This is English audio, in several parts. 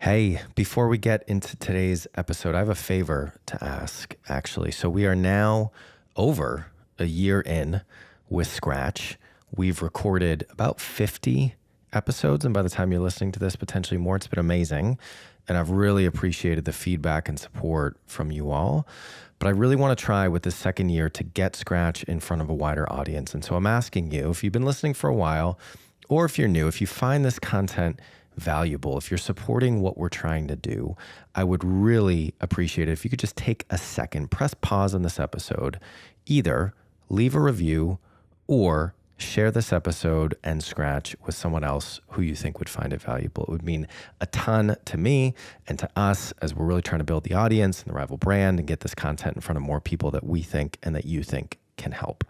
Hey, before we get into today's episode, I have a favor to ask, actually. So we are now over a year in with Scratch. We've recorded about 50 episodes, and by the time you're listening to this, potentially more. It's been amazing, and I've really appreciated the feedback and support from you all. But I really want to try with this second year to get Scratch in front of a wider audience. And so I'm asking you, if you've been listening for a while, or if you're new, if you find this content valuable, if you're supporting what we're trying to do, I would really appreciate it if you could just take a second, press pause on this episode, either leave a review or share this episode and Scratch with someone else who you think would find it valuable. It would mean a ton to me and to us as we're really trying to build the audience and the Rival brand and get this content in front of more people that we think and that you think can help.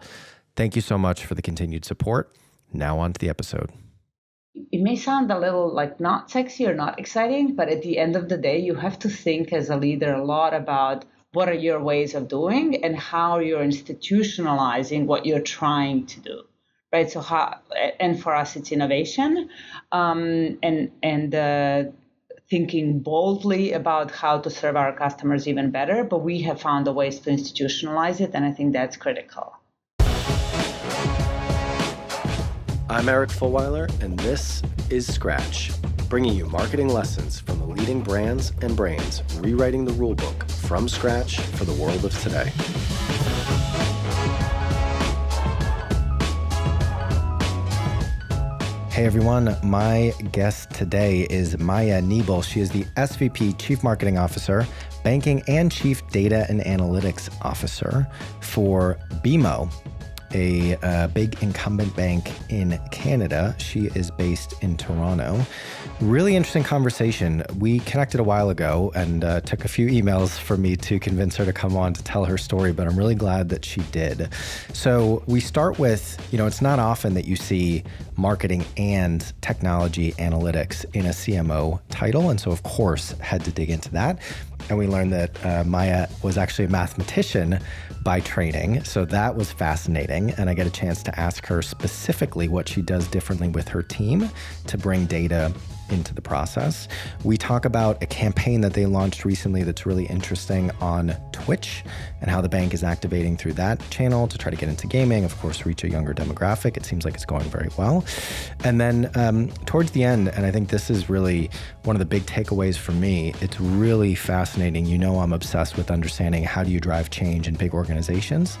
Thank you so much for the continued support. Now on to the episode. It may sound a little like not sexy or not exciting, but at the end of the day, you have to think as a leader a lot about what are your ways of doing and how you're institutionalizing what you're trying to do, right? So and for us, it's innovation, and thinking boldly about how to serve our customers even better. But we have found the ways to institutionalize it, and I think that's critical. I'm Eric Fulweiler, and this is Scratch, bringing you marketing lessons from the leading brands and brains, rewriting the rulebook from scratch for the world of today. Hey everyone, my guest today is Maja Neable. She is the SVP, Chief Marketing Officer, Banking and Chief Data and Analytics Officer for BMO, a big incumbent bank in Canada. She is based in Toronto. Really interesting conversation. We connected a while ago and took a few emails for me to convince her to come on to tell her story, but I'm really glad that she did. So we start with, it's not often that you see marketing and technology analytics in a CMO title. And so of course had to dig into that. And we learned that Maja was actually a mathematician by training. So that was fascinating. And I get a chance to ask her specifically what she does differently with her team to bring data into the process. We talk about a campaign that they launched recently that's really interesting on Twitch and how the bank is activating through that channel to try to get into gaming, of course, reach a younger demographic. It seems like it's going very well. And then towards the end, and I think this is really one of the big takeaways for me, it's really fascinating. I'm obsessed with understanding how do you drive change in big organizations.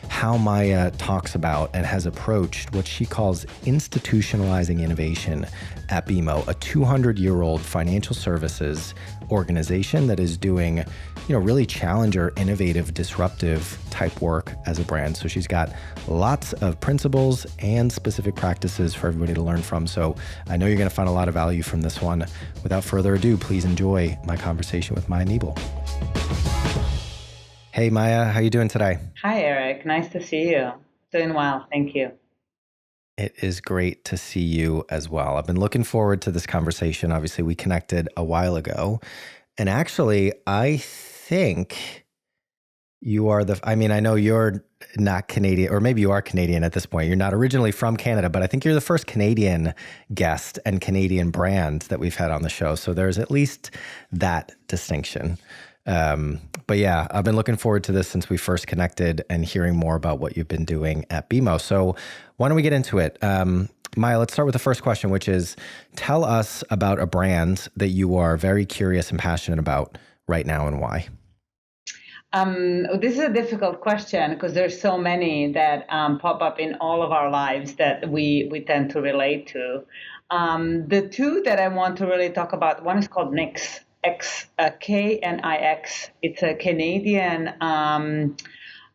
How Maja talks about and has approached what she calls institutionalizing innovation at BMO, a 200-year-old financial services organization that is doing, really challenger, innovative, disruptive type work as a brand. So she's got lots of principles and specific practices for everybody to learn from. So I know you're going to find a lot of value from this one. Without further ado, please enjoy my conversation with Maja Neable. Hey, Maja, how you doing today? Hi, Eric. Nice to see you. Doing well. Thank you. It is great to see you as well. I've been looking forward to this conversation. Obviously, we connected a while ago. And actually, I think you are I know you're not Canadian, or maybe you are Canadian at this point. You're not originally from Canada, but I think you're the first Canadian guest and Canadian brand that we've had on the show. So there's at least that distinction. But yeah, I've been looking forward to this since we first connected and hearing more about what you've been doing at BMO. So why don't we get into it? Maja, let's start with the first question, which is tell us about a brand that you are very curious and passionate about right now and why. This is a difficult question because there's so many that pop up in all of our lives that we tend to relate to. The two that I want to really talk about, one is called Knix. KNIX. It's a Canadian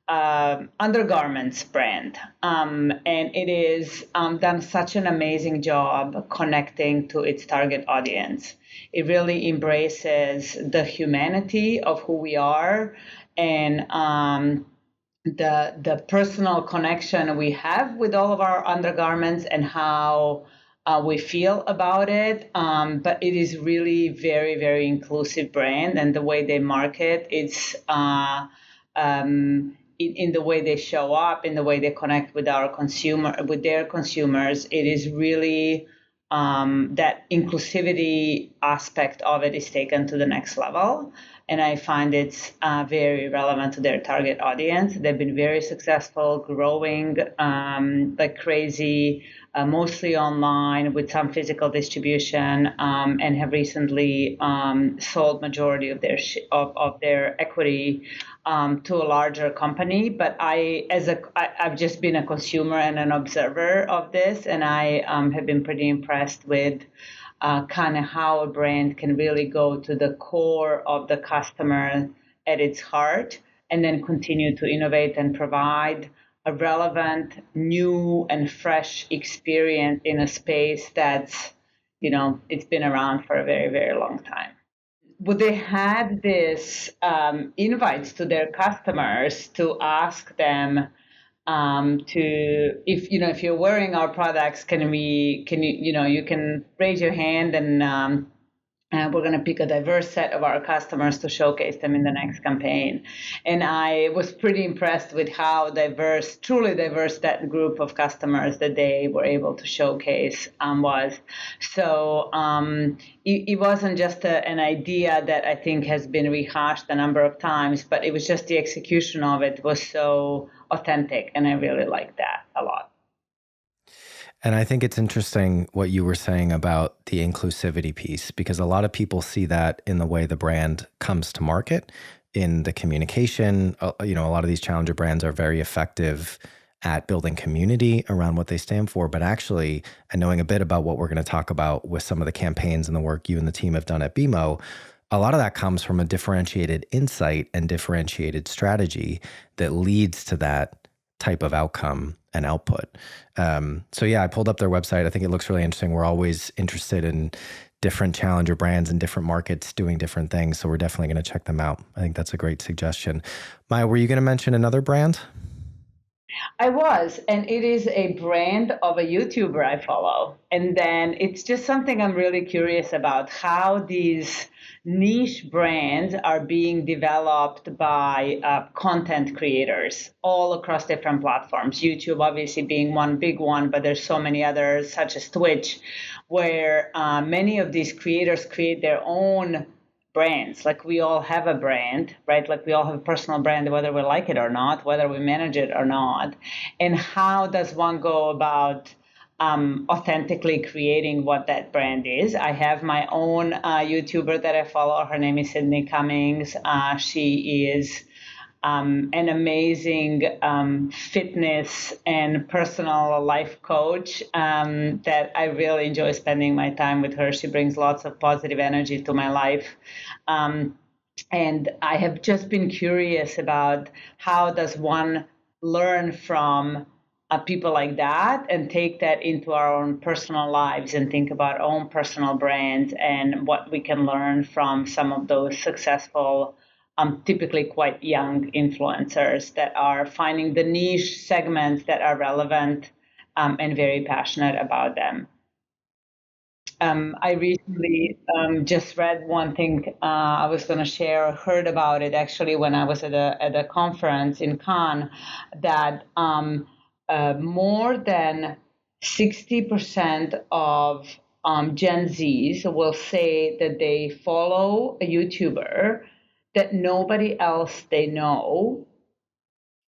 undergarments brand. And it is done such an amazing job connecting to its target audience. It really embraces the humanity of who we are and the personal connection we have with all of our undergarments and how we feel about it, but it is really very, very inclusive brand, and the way they market, it's in the way they show up, in the way they connect with their consumers. It is really that inclusivity aspect of it is taken to the next level. And I find it's very relevant to their target audience. They've been very successful, growing like crazy, mostly online with some physical distribution, and have recently sold majority of their equity to a larger company. But I've just been a consumer and an observer of this, and I have been pretty impressed with kind of how a brand can really go to the core of the customer at its heart, and then continue to innovate and provide a relevant, new, and fresh experience in a space that's, it's been around for a very, very long time. Would they had this invites to their customers to ask them to, if you're wearing our products, you can raise your hand, and we're going to pick a diverse set of our customers to showcase them in the next campaign. And I was pretty impressed with how truly diverse that group of customers that they were able to showcase was. So it wasn't just an idea that I think has been rehashed a number of times, but it was just the execution of it was so authentic, and I really liked that a lot. And I think it's interesting what you were saying about the inclusivity piece, because a lot of people see that in the way the brand comes to market, in the communication. A lot of these challenger brands are very effective at building community around what they stand for. But actually, and knowing a bit about what we're going to talk about with some of the campaigns and the work you and the team have done at BMO, a lot of that comes from a differentiated insight and differentiated strategy that leads to that type of outcome and output. So yeah, I pulled up their website. I think it looks really interesting. We're always interested in different challenger brands in different markets doing different things. So we're definitely going to check them out. I think that's a great suggestion. Maja, were you going to mention another brand? I was, and it is a brand of a YouTuber I follow. And then it's just something I'm really curious about, how these niche brands are being developed by content creators all across different platforms. YouTube obviously being one big one, but there's so many others, such as Twitch, where many of these creators create their own brands. Like we all have a brand, right? Like we all have a personal brand, whether we like it or not, whether we manage it or not. And how does one go about authentically creating what that brand is? I have my own YouTuber that I follow. Her name is Sydney Cummings. She is an amazing fitness and personal life coach that I really enjoy spending my time with her. She brings lots of positive energy to my life. And I have just been curious about how does one learn from people like that and take that into our own personal lives and think about our own personal brands and what we can learn from some of those successful typically quite young influencers that are finding the niche segments that are relevant and very passionate about them. I recently just read one thing I was going to share, or heard about it actually when I was at a conference in Cannes, that more than 60% of Gen Zs will say that they follow a YouTuber that nobody else they know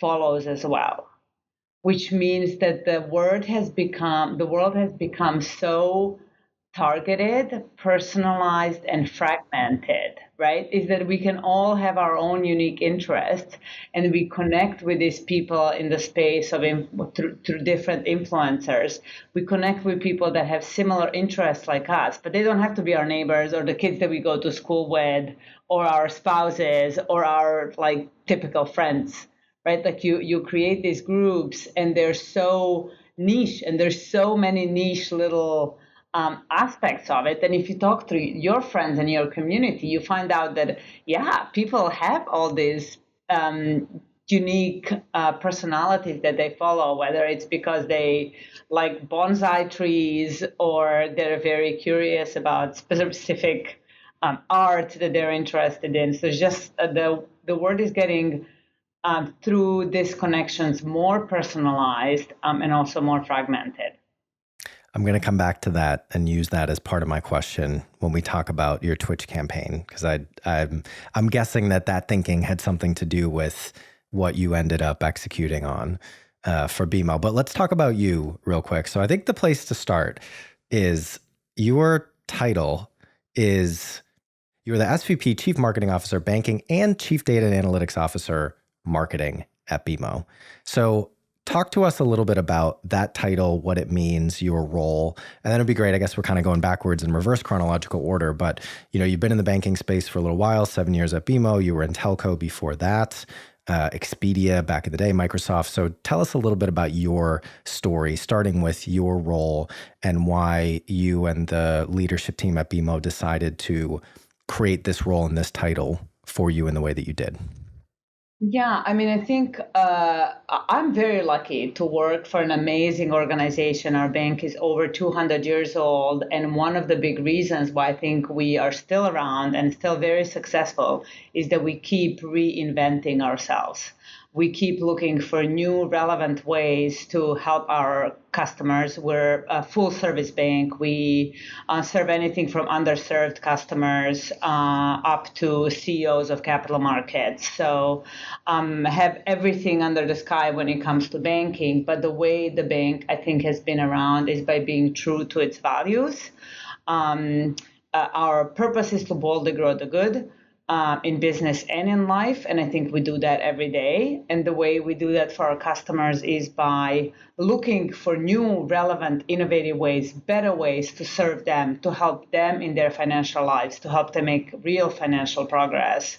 follows as well, which means that the world has become so targeted, personalized, and fragmented, right? Is that we can all have our own unique interests, and we connect with these people in the space of through different influencers. We connect with people that have similar interests like us, but they don't have to be our neighbors or the kids that we go to school with, or our spouses, or our like typical friends, right? Like you create these groups, and they're so niche, and there's so many niche little aspects of it. And if you talk to your friends and your community, you find out that, yeah, people have all these unique personalities that they follow, whether it's because they like bonsai trees or they're very curious about specific art that they're interested in. So just the word is getting through these connections more personalized and also more fragmented. I'm going to come back to that and use that as part of my question when we talk about your Twitch campaign, because I'm guessing that thinking had something to do with what you ended up executing on for BMO. But let's talk about you real quick. So I think the place to start is your title is you're the SVP, Chief Marketing Officer, Banking, and Chief Data and Analytics Officer, Marketing at BMO. So talk to us a little bit about that title, what it means, your role, and then it'd be great. I guess we're kind of going backwards in reverse chronological order, but you've been in the banking space for a little while, 7 years at BMO. You were in telco before that, Expedia back in the day, Microsoft. So tell us a little bit about your story, starting with your role and why you and the leadership team at BMO decided to create this role and this title for you in the way that you did. Yeah, I mean, I think I'm very lucky to work for an amazing organization. Our bank is over 200 years old. And one of the big reasons why I think we are still around and still very successful is that we keep reinventing ourselves. We keep looking for new relevant ways to help our customers. We're a full service bank. We serve anything from underserved customers up to CEOs of capital markets. So have everything under the sky when it comes to banking. But the way the bank, I think, has been around is by being true to its values. Our purpose is to boldly grow the good. In business and in life. And I think we do that every day. And the way we do that for our customers is by looking for new, relevant, innovative ways, better ways to serve them, to help them in their financial lives, to help them make real financial progress.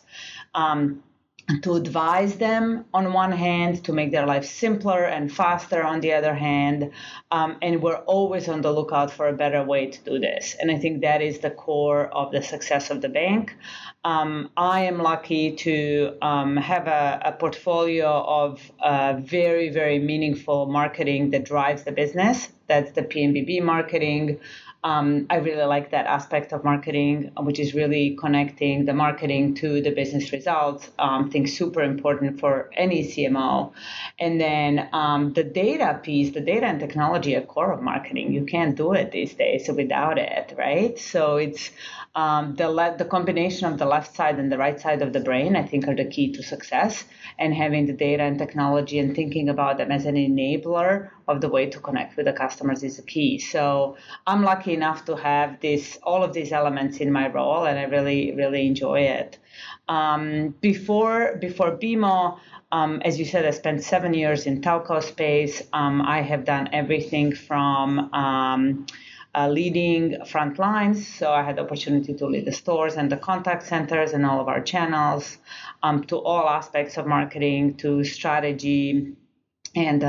To advise them on one hand, to make their life simpler and faster on the other hand. And we're always on the lookout for a better way to do this. And I think that is the core of the success of the bank. I am lucky to have a portfolio of very, very meaningful marketing that drives the business. That's the PMBB marketing. I really like that aspect of marketing, which is really connecting the marketing to the business results. I think super important for any CMO. And then the data piece, the data and technology are core of marketing. You can't do it these days without it, right? So it's the combination of the left side and the right side of the brain, I think, are the key to success. And having the data and technology and thinking about them as an enabler of the way to connect with the customers is the key. So I'm lucky enough to have all of these elements in my role, and I really, really enjoy it. Before BMO, as you said, I spent 7 years in telco space. I have done everything from leading front lines. So I had the opportunity to lead the stores and the contact centers and all of our channels, to all aspects of marketing, to strategy and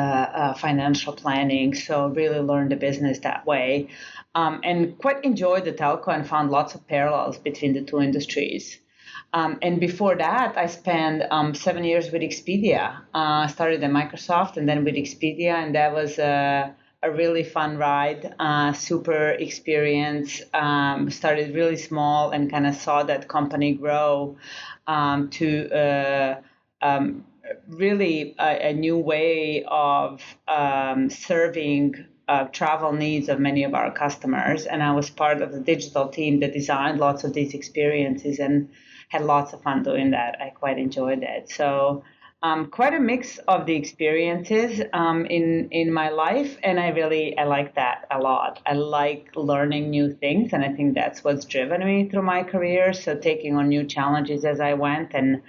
financial planning. So really learned the business that way, and quite enjoyed the telco and found lots of parallels between the two industries. And before that, I spent 7 years with Expedia. Started at Microsoft and then with Expedia, and that was a really fun ride, super experience. Started really small and kind of saw that company grow to really a new way of serving travel needs of many of our customers. And I was part of the digital team that designed lots of these experiences and had lots of fun doing that. I quite enjoyed it. So quite a mix of the experiences in my life, and I like that a lot. I like learning new things, and I think that's what's driven me through my career. So taking on new challenges as I went, and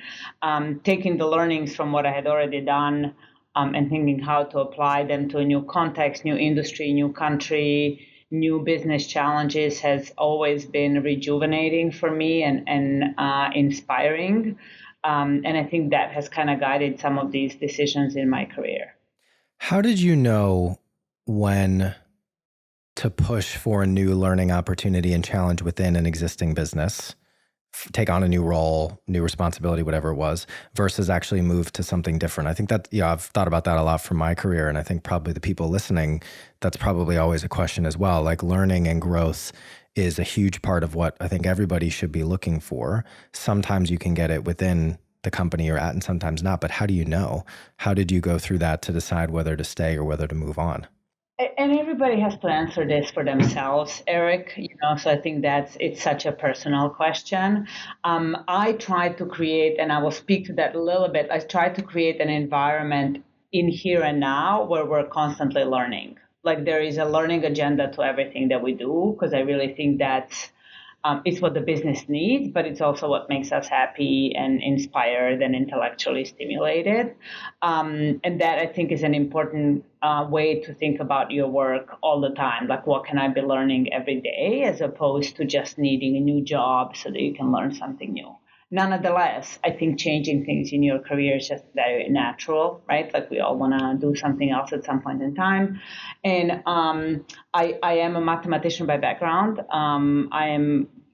taking the learnings from what I had already done, and thinking how to apply them to a new context, new industry, new country, new business challenges has always been rejuvenating for me and inspiring. And I think that has kind of guided some of these decisions in my career. How did you know when to push for a new learning opportunity and challenge within an existing business, take on a new role, new responsibility, whatever it was, versus actually move to something different? I think that, I've thought about that a lot from my career. And I think probably the people listening, that's probably always a question as well. Like learning and growth is a huge part of what I think everybody should be looking for. Sometimes you can get it within the company you're at and sometimes not, but how do you know? How did you go through that to decide whether to stay or whether to move on? And everybody has to answer this for themselves, Eric. So I think it's such a personal question. I try to create, and I will speak to that a little bit. I try to create an environment in here and now where we're constantly learning. Like there is a learning agenda to everything that we do, because I really think that's it's what the business needs, but it's also what makes us happy and inspired and intellectually stimulated. And that I think is an important way to think about your work all the time. Like, what can I be learning every day, as opposed to just needing a new job so that you can learn something new. Nonetheless, I think changing things in your career is just very natural, right? Like we all want to do something else at some point in time. And I am a mathematician by background.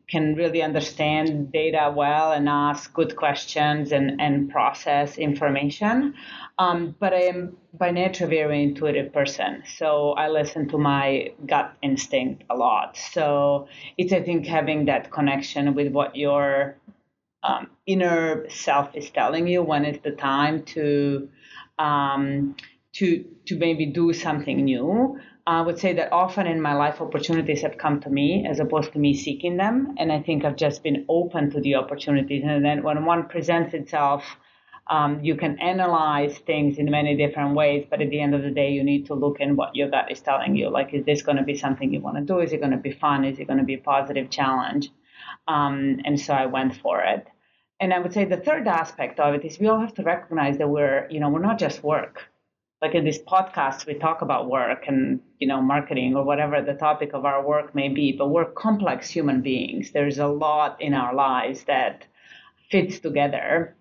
Can really understand data well and ask good questions and process information. But I am by nature a very intuitive person. So I listen to my gut instinct a lot. So it's, I think, having that connection with what your inner self is telling you when it's the time um, to maybe do something new. I would say that often in my life, opportunities have come to me as opposed to me seeking them. And I think I've just been open to the opportunities. And then when one presents itself, you can analyze things in many different ways. But at the end of the day, you need to look in what your gut is telling you. Like, is this going to be something you want to do? Is it going to be fun? Is it going to be a positive challenge? And so I went for it. And I would say the third aspect of it is we all have to recognize that we're not just work. Like in this podcast, we talk about work and, marketing or whatever the topic of our work may be, but we're complex human beings. There's a lot in our lives that fits together.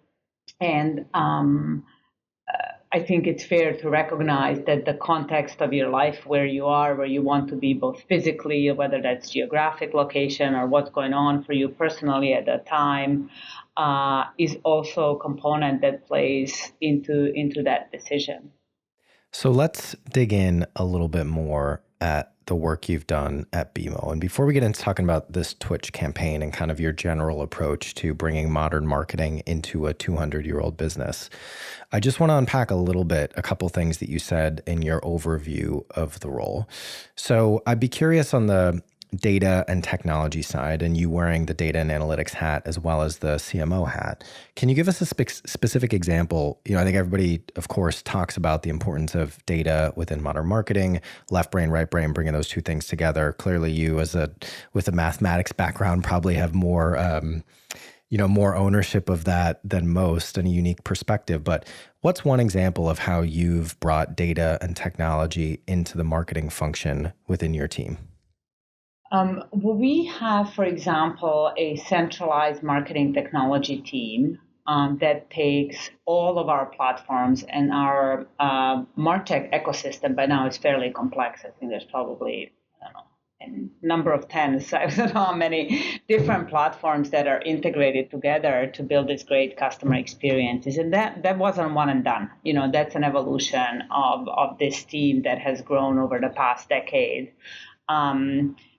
And I think it's fair to recognize that the context of your life, where you are, where you want to be both physically, whether that's geographic location or what's going on for you personally at that time, is also a component that plays into that decision. So let's dig in a little bit more at the work you've done at BMO. And before we get into talking about this Twitch campaign and kind of your general approach to bringing modern marketing into a 200-year-old business, I just want to unpack a couple things that you said in your overview of the role. So I'd be curious on the data and technology side, and you wearing the data and analytics hat as well as the CMO hat. Can you give us a specific example? I think everybody, of course, talks about the importance of data within modern marketing, left brain, right brain, bringing those two things together. Clearly, you with a mathematics background probably have more more ownership of that than most and a unique perspective. But what's one example of how you've brought data and technology into the marketing function within your team? Well, we have, for example, a centralized marketing technology team that takes all of our platforms, and our MarTech ecosystem by now is fairly complex. I think there's probably, I don't know, a number of tens. I don't know how many different platforms that are integrated together to build these great customer experiences. And that wasn't one and done. That's an evolution of this team that has grown over the past decade.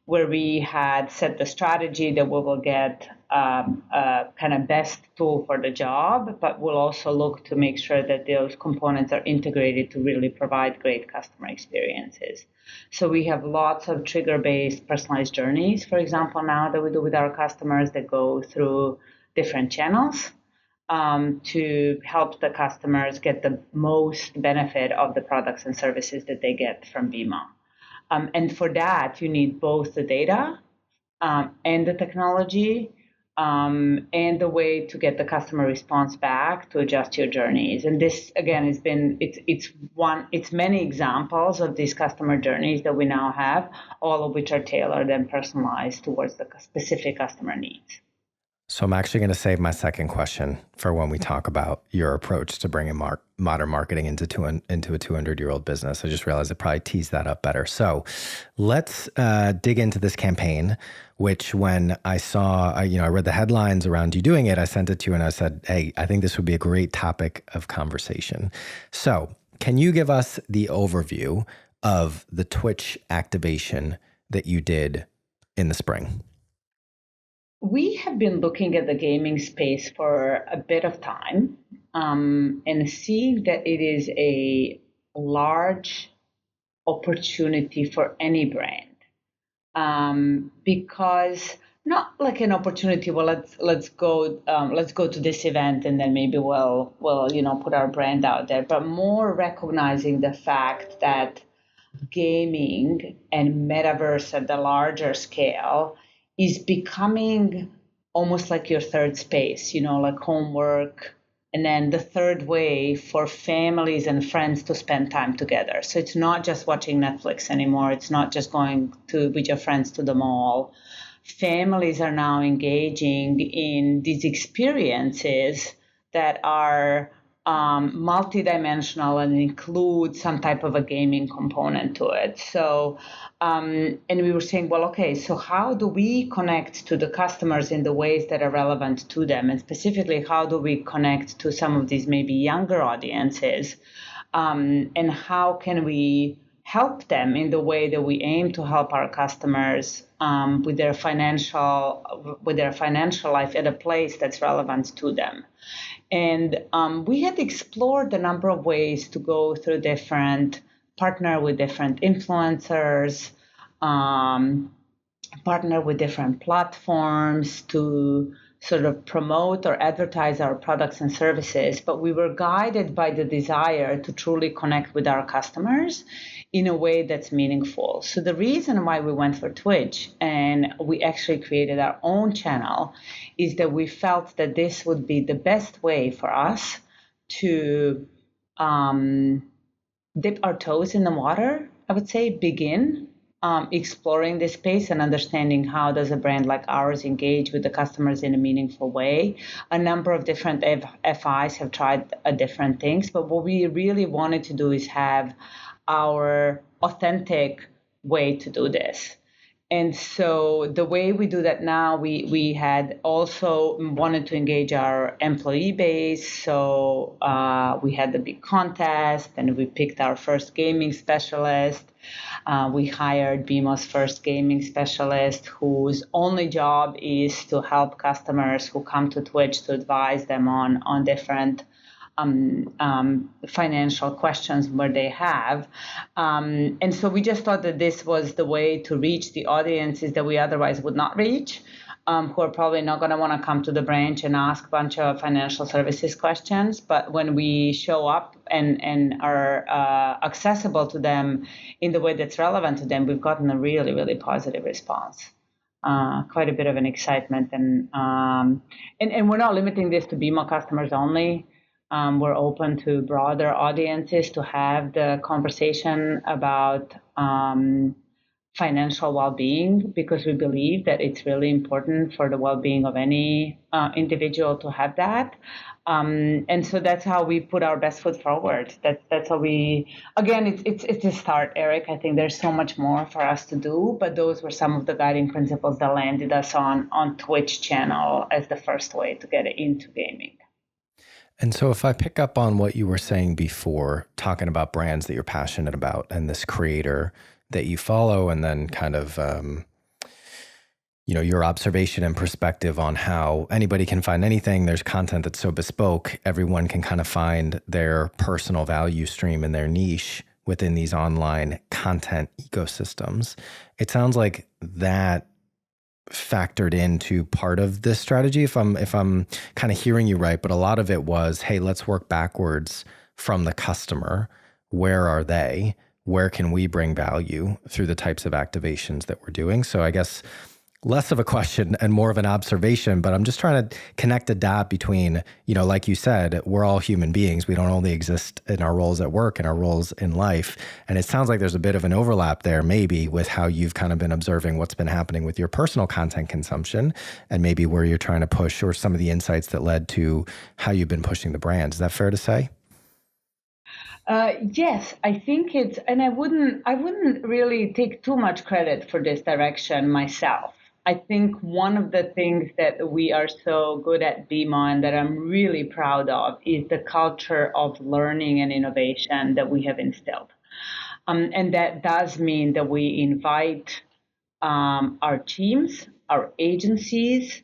Where we had set the strategy that we will get a kind of best tool for the job, but we'll also look to make sure that those components are integrated to really provide great customer experiences. So we have lots of trigger-based personalized journeys, for example, now that we do with our customers that go through different channels to help the customers get the most benefit of the products and services that they get from BMO. And for that, you need both the data and the technology and the way to get the customer response back to adjust your journeys. And this, again, it's many examples of these customer journeys that we now have, all of which are tailored and personalized towards the specific customer needs. So I'm actually going to save my second question for when we talk about your approach to bringing modern marketing into a 200-year-old business. I just realized I probably teased that up better. So let's dig into this campaign, which when I saw, I read the headlines around you doing it, I sent it to you and I said, hey, I think this would be a great topic of conversation. So can you give us the overview of the Twitch activation that you did in the spring? We have been looking at the gaming space for a bit of time and seeing that it is a large opportunity for any brand, because not like an opportunity. Well, let's go to this event and then maybe we'll put our brand out there, but more recognizing the fact that gaming and metaverse at the larger scale is becoming almost like your third space, like homework. And then the third way for families and friends to spend time together. So it's not just watching Netflix anymore. It's not just going with your friends to the mall. Families are now engaging in these experiences that are multidimensional and include some type of a gaming component to it. So, and we were saying, well, okay, so how do we connect to the customers in the ways that are relevant to them? And specifically, how do we connect to some of these maybe younger audiences? And how can we help them in the way that we aim to help our customers with their financial life at a place that's relevant to them? And we had explored a number of ways to go through partner with different influencers, partner with different platforms to sort of promote or advertise our products and services, but we were guided by the desire to truly connect with our customers in a way that's meaningful. So the reason why we went for Twitch and we actually created our own channel is that we felt that this would be the best way for us to dip our toes in the water, I would say, begin exploring this space and understanding how does a brand like ours engage with the customers in a meaningful way. A number of different FIs have tried different things, but what we really wanted to do is have our authentic way to do this. And so the way we do that now, we had also wanted to engage our employee base. So we had the big contest and we picked our first gaming specialist. We hired BMO's first gaming specialist whose only job is to help customers who come to Twitch to advise them on different financial questions where they have. And so we just thought that this was the way to reach the audiences that we otherwise would not reach, who are probably not going to want to come to the branch and ask a bunch of financial services questions. But when we show up and are accessible to them in the way that's relevant to them, we've gotten a really, really positive response. Quite a bit of an excitement. And we're not limiting this to BMO customers only. We're open to broader audiences to have the conversation about financial well-being, because we believe that it's really important for the well-being of any individual to have that. And so that's how we put our best foot forward. That's how it's a start, Eric. I think there's so much more for us to do, but those were some of the guiding principles that landed us on Twitch channel as the first way to get into gaming. And so if I pick up on what you were saying before, talking about brands that you're passionate about and this creator that you follow, and then kind of, your observation and perspective on how anybody can find anything. There's content that's so bespoke. Everyone can kind of find their personal value stream and their niche within these online content ecosystems. It sounds like that factored into part of this strategy, if I'm kind of hearing you right, but a lot of it was, hey, let's work backwards from the customer. Where are they? Where can we bring value through the types of activations that we're doing? So I guess less of a question and more of an observation, but I'm just trying to connect a dot between, like you said, we're all human beings. We don't only exist in our roles at work and our roles in life. And it sounds like there's a bit of an overlap there, maybe with how you've kind of been observing what's been happening with your personal content consumption and maybe where you're trying to push, or some of the insights that led to how you've been pushing the brand. Is that fair to say? Yes, I think it's, and I wouldn't really take too much credit for this direction myself. I think one of the things that we are so good at BMO and that I'm really proud of is the culture of learning and innovation that we have instilled. And that does mean that we invite our teams, our agencies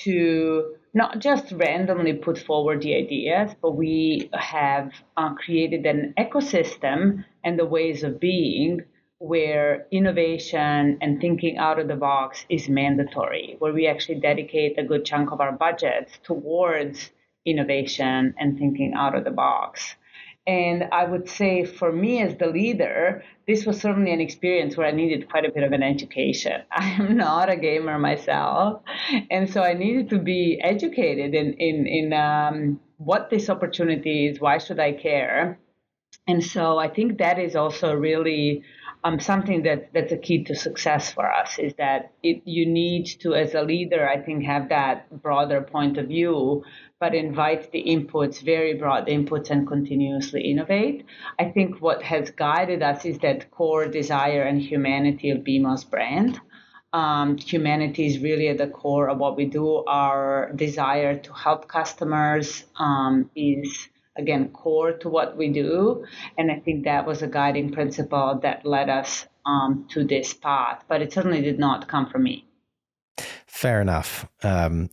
to not just randomly put forward the ideas, but we have created an ecosystem and the ways of being where innovation and thinking out of the box is mandatory, where we actually dedicate a good chunk of our budget towards innovation and thinking out of the box. And I would say for me as the leader, this was certainly an experience where I needed quite a bit of an education. I am not a gamer myself. And so I needed to be educated in what this opportunity is, why should I care? And so I think that is also really something that's a key to success for us is that you need to, as a leader, I think, have that broader point of view, but invite the inputs, very broad inputs, and continuously innovate. I think what has guided us is that core desire and humanity of BMO's brand. Humanity is really at the core of what we do. Our desire to help customers is again, core to what we do. And I think that was a guiding principle that led us to this path. But it certainly did not come from me. Fair enough.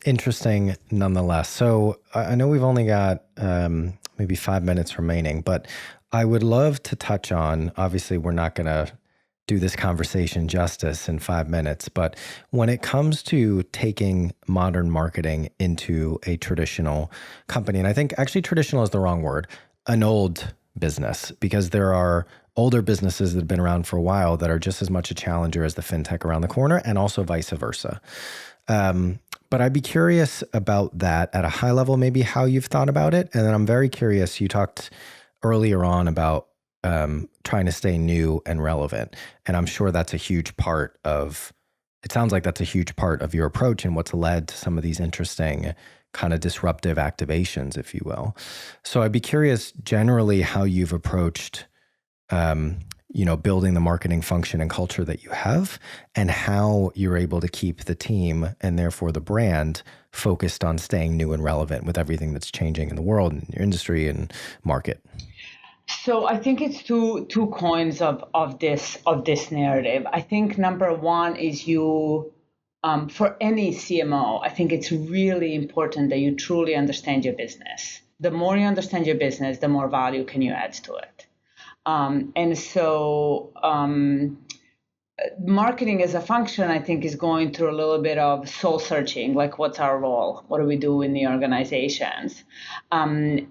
Interesting nonetheless. So I know we've only got maybe 5 minutes remaining, but I would love to touch on, obviously, we're not going to do this conversation justice in 5 minutes, but when it comes to taking modern marketing into a traditional company, and I think actually traditional is the wrong word, an old business, because there are older businesses that have been around for a while that are just as much a challenger as the fintech around the corner, and also vice versa. But I'd be curious about that at a high level, maybe how you've thought about it. And then I'm very curious, you talked earlier on about trying to stay new and relevant. And I'm sure that's a huge part of, it sounds like that's a huge part of your approach and what's led to some of these interesting kind of disruptive activations, if you will. So I'd be curious generally how you've approached, building the marketing function and culture that you have, and how you're able to keep the team and therefore the brand focused on staying new and relevant with everything that's changing in the world and your industry and market. So I think it's two coins of this narrative. I think number one is for any CMO, I think it's really important that you truly understand your business. The more you understand your business, the more value can you add to it. Marketing as a function, I think, is going through a little bit of soul searching, like what's our role? What do we do in the organizations? Can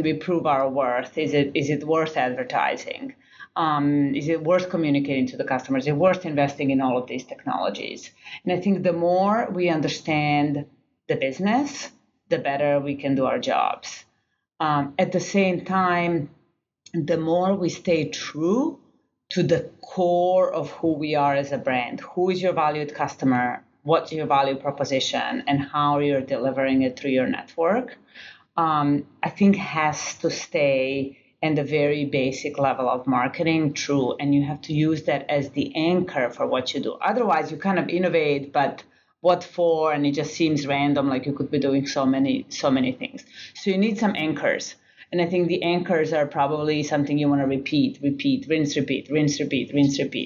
we prove our worth? Is it worth advertising? Is it worth communicating to the customers? Is it worth investing in all of these technologies? And I think the more we understand the business, the better we can do our jobs. At the same time, the more we stay true to the core of who we are as a brand. Who is your valued customer? What's your value proposition? And how you're delivering it through your network, I think has to stay in the very basic level of marketing true. And you have to use that as the anchor for what you do. Otherwise, you kind of innovate, but what for? And it just seems random, like you could be doing so many things. So you need some anchors. And I think the anchors are probably something you want to repeat, rinse, repeat,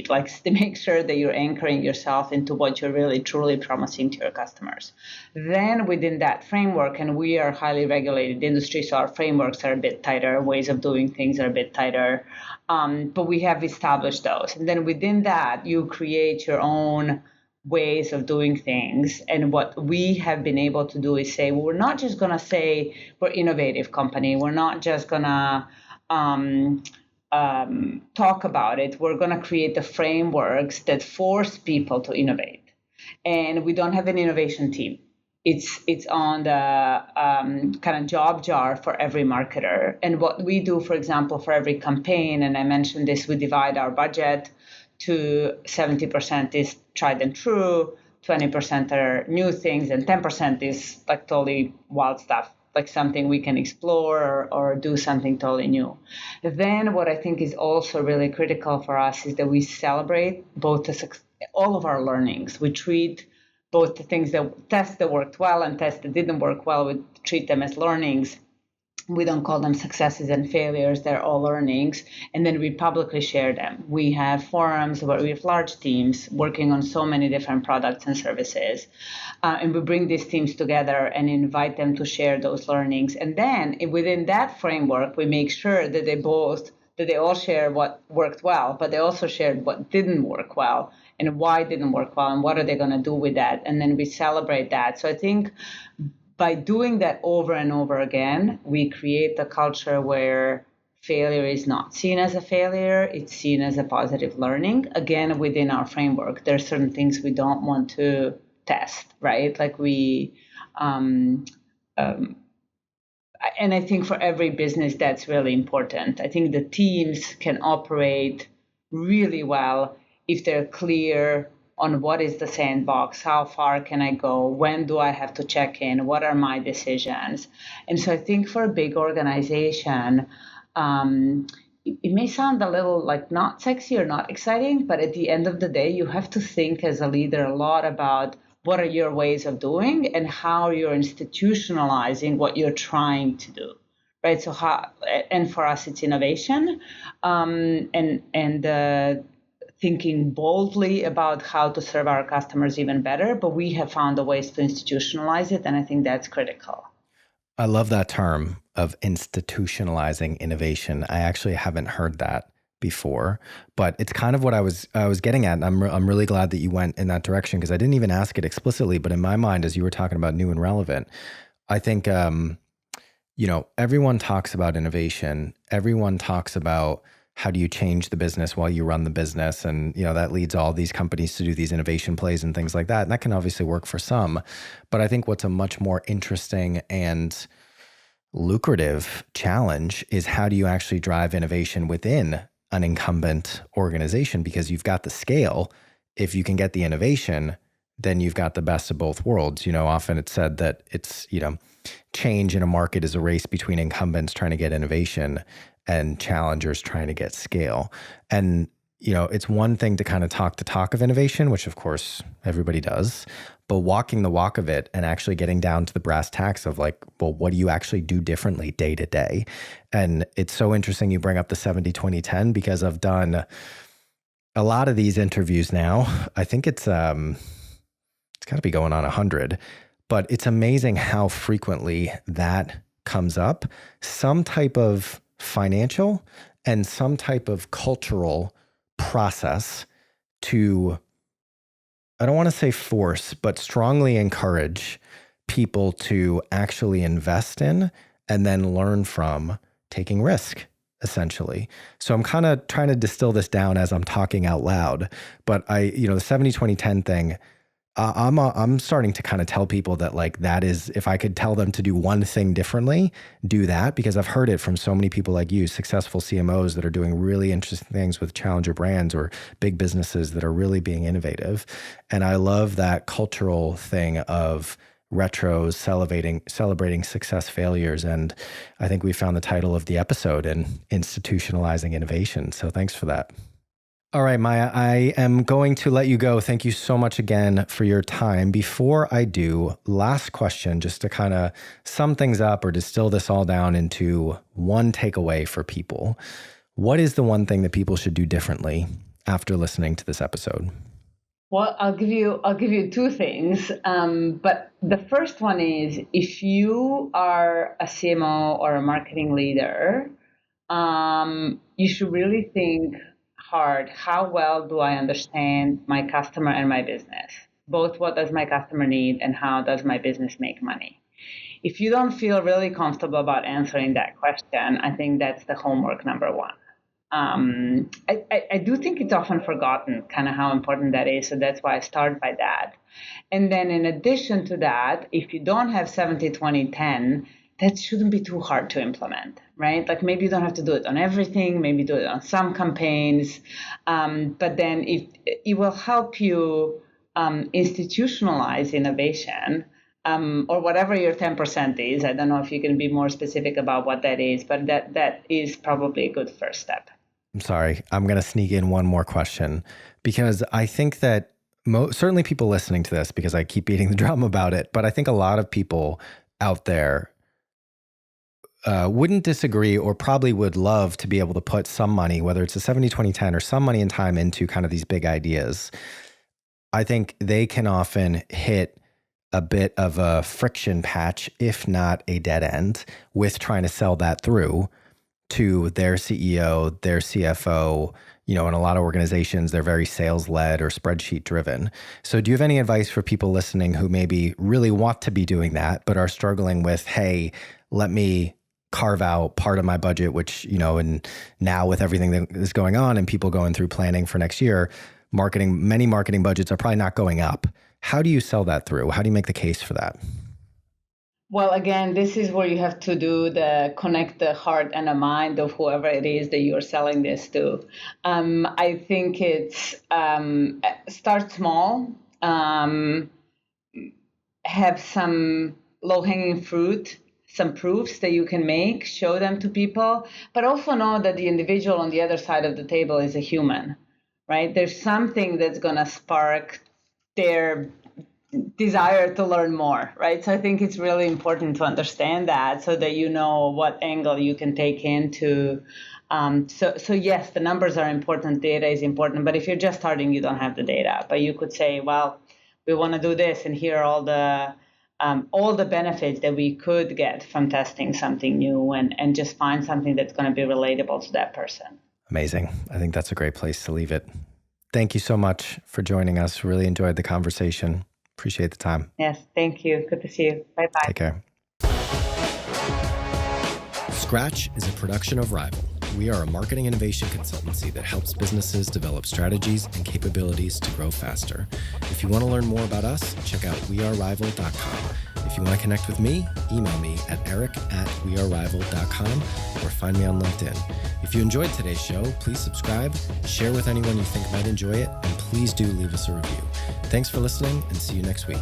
like to make sure that you're anchoring yourself into what you're really truly promising to your customers. Then within that framework, and we are a highly regulated industry, so our frameworks are a bit tighter, ways of doing things are a bit tighter, but we have established those. And then within that, you create your own ways of doing things. And what we have been able to do is say, well, we're not just going to say we're an innovative company. We're not just going to talk about it. We're going to create the frameworks that force people to innovate. And we don't have an innovation team. It's on the kind of job jar for every marketer. And what we do, for example, for every campaign, and I mentioned this, we divide our budget to 70% is tried and true, 20% are new things, and 10% is like totally wild stuff, like something we can explore or do something totally new. Then what I think is also really critical for us is that we celebrate both all of our learnings. We treat both the tests that worked well and tests that didn't work well, we treat them as learnings. we don't call them successes and failures, they're all learnings, and then we publicly share them. We have forums where we have large teams working on so many different products and services, and we bring these teams together and invite them to share those learnings. And then within that framework, we make sure that they all share what worked well, but they also shared what didn't work well and why it didn't work well and what are they going to do with that. And then we celebrate that. So I think by doing that over and over again, we create a culture where failure is not seen as a failure, it's seen as a positive learning. Again, within our framework, there are certain things we don't want to test, right? Like and I think for every business, that's really important. I think the teams can operate really well if they're clear on what is the sandbox, how far can I go, when do I have to check in, what are my decisions. And so I think for a big organization, it may sound a little like not sexy or not exciting, but at the end of the day, you have to think as a leader a lot about what are your ways of doing and how you're institutionalizing what you're trying to do, right? So and for us, it's innovation, and thinking boldly about how to serve our customers even better. But we have found the ways to institutionalize it, and I think that's critical. I love that term of institutionalizing innovation. I actually haven't heard that before, but it's kind of what I was getting at. And I'm really glad that you went in that direction, because I didn't even ask it explicitly, but in my mind, as you were talking about new and relevant, I think, everyone talks about innovation. Everyone talks about how do you change the business while you run the business? And, that leads all these companies to do these innovation plays and things like that. And that can obviously work for some. But I think what's a much more interesting and lucrative challenge is how do you actually drive innovation within an incumbent organization? Because you've got the scale. If you can get the innovation, then you've got the best of both worlds. Often it's said that it's, change in a market is a race between incumbents trying to get innovation and challengers trying to get scale. And, it's one thing to kind of talk the talk of innovation, which of course everybody does, but walking the walk of it and actually getting down to the brass tacks of like, well, what do you actually do differently day to day? And it's so interesting you bring up the 70-20-10, because I've done a lot of these interviews now. I think it's got to be going on 100, but it's amazing how frequently that comes up. Some type of financial and some type of cultural process to, I don't want to say force, but strongly encourage people to actually invest in and then learn from taking risk, essentially. So I'm kind of trying to distill this down as I'm talking out loud, but the 70-20-10 thing, I'm starting to kind of tell people that like that is, if I could tell them to do one thing differently, do that, because I've heard it from so many people like you, successful CMOs that are doing really interesting things with challenger brands or big businesses that are really being innovative. And I love that cultural thing of retros, celebrating success failures. And I think we found the title of the episode in Institutionalizing Innovation. So thanks for that. All right, Maja, I am going to let you go. Thank you so much again for your time. Before I do, last question, just to kind of sum things up or distill this all down into one takeaway for people. What is the one thing that people should do differently after listening to this episode? Well, I'll give you two things. But the first one is, if you are a CMO or a marketing leader, you should really think hard, how well do I understand my customer and my business? Both what does my customer need and how does my business make money? If you don't feel really comfortable about answering that question, I think that's the homework number one. I do think it's often forgotten kind of how important that is. So that's why I start by that. And then in addition to that, if you don't have 70-20-10, that shouldn't be too hard to implement, right? Like maybe you don't have to do it on everything, maybe do it on some campaigns, but then it will help you institutionalize innovation, or whatever your 10% is. I don't know if you can be more specific about what that is, but that is probably a good first step. I'm sorry, I'm going to sneak in one more question, because I think that certainly people listening to this, because I keep beating the drum about it, but I think a lot of people out there wouldn't disagree or probably would love to be able to put some money, whether it's a 70-20-10 or some money and time into kind of these big ideas, I think they can often hit a bit of a friction patch, if not a dead end, with trying to sell that through to their CEO, their CFO. In a lot of organizations, they're very sales-led or spreadsheet-driven. So do you have any advice for people listening who maybe really want to be doing that, but are struggling with, hey, let me carve out part of my budget, which, and now with everything that is going on and people going through planning for next year, many marketing budgets are probably not going up. How do you sell that through? How do you make the case for that? Well, again, this is where you have to connect the heart and the mind of whoever it is that you're selling this to. I think it's start small, have some low-hanging fruit, some proofs that you can make, show them to people, but also know that the individual on the other side of the table is a human, right? There's something that's going to spark their desire to learn more, right? So I think it's really important to understand that so that you know what angle you can take into. So yes, the numbers are important, data is important, but if you're just starting, you don't have the data. But you could say, well, we want to do this, and here are all the benefits that we could get from testing something new, and just find something that's going to be relatable to that person. Amazing. I think that's a great place to leave it. Thank you so much for joining us. Really enjoyed the conversation. Appreciate the time. Yes, thank you. Good to see you. Bye-bye. Take care. Scratch is a production of Rival. We are a marketing innovation consultancy that helps businesses develop strategies and capabilities to grow faster. If you want to learn more about us, check out wearerival.com. If you want to connect with me, email me at eric@wearerival.com or find me on LinkedIn. If you enjoyed today's show, please subscribe, share with anyone you think might enjoy it, and please do leave us a review. Thanks for listening, and see you next week.